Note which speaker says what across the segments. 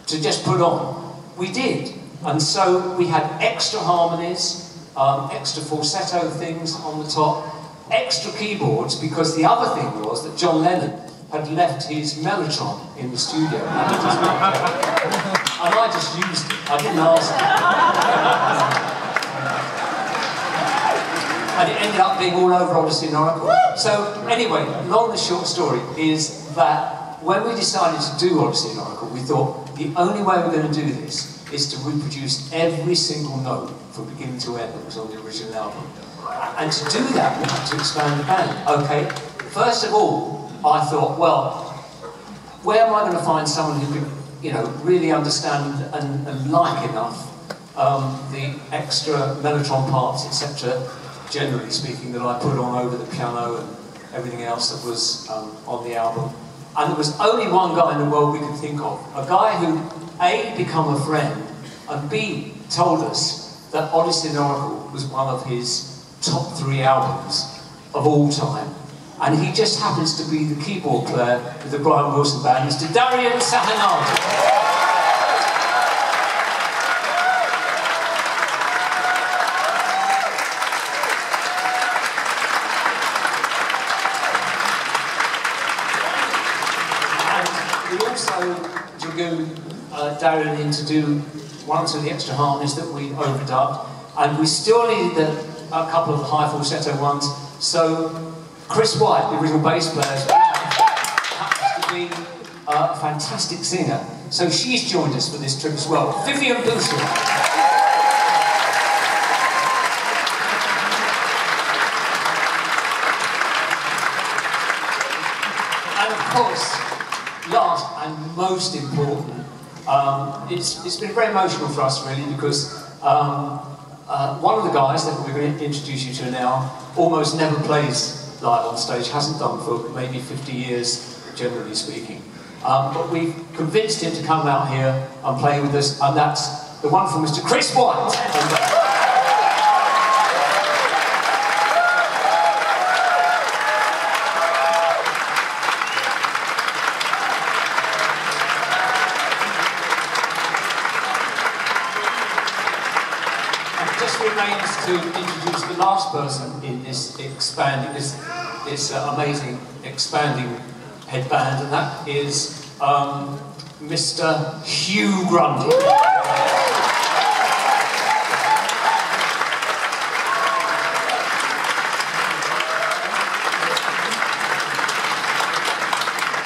Speaker 1: to just put on. We did. And so we had extra harmonies, extra falsetto things on the top, extra keyboards, because the other thing was that John Lennon had left his mellotron in the studio. And I just used it. I didn't ask him. And it ended up being all over Odyssey and Oracle. So anyway, long and short story is that when we decided to do Odyssey and Oracle, we thought the only way we're going to do this is to reproduce every single note from beginning to end that was on the original album. And to do that, we had to expand the band. Okay, first of all, I thought, well, where am I going to find someone who can, you know, really understand and like enough the extra mellotron parts, etc., generally speaking, that I put on over the piano and everything else that was on the album. And there was only one guy in the world we could think of, a guy who A, become a friend, and B, told us that Odyssey and Oracle was one of his top 3 albums of all time. And he just happens to be the keyboard player with the Brian Wilson band, Mr. Darian Sahanagi. Darren in to do 1 or 2 of the extra harmonies that we overdubbed, and we still needed a couple of the high falsetto ones, so Chris White, the original bass player, happens to be a fantastic singer, so she's joined us for this trip as well. Vivian Boucher. And of course, last and most important, it's been very emotional for us really, because one of the guys that we're going to introduce you to now almost never plays live on stage, hasn't done for maybe 50 years, generally speaking. But we've convinced him to come out here and play with us, and that's the wonderful Mr. Chris White. To introduce the last person in this expanding, this amazing expanding headband, and that is Mr. Hugh Grundy.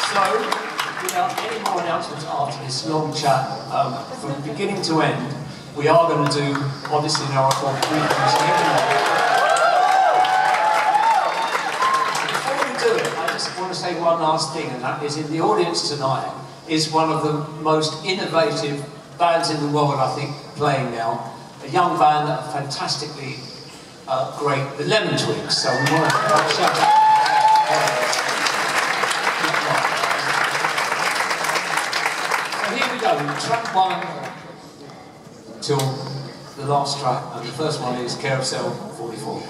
Speaker 1: So, without any more announcements after this long chat, from beginning to end, we are going to do Odyssey and Oracle reproducing every. Before we do it, I just want to say one last thing, and that is, in the audience tonight is one of the most innovative bands in the world, I think, playing now. A young band that are fantastically great, the Lemon Twigs. So we want to shout out. So here we go, track 1. Till the last track, and the first one is Carousel 44.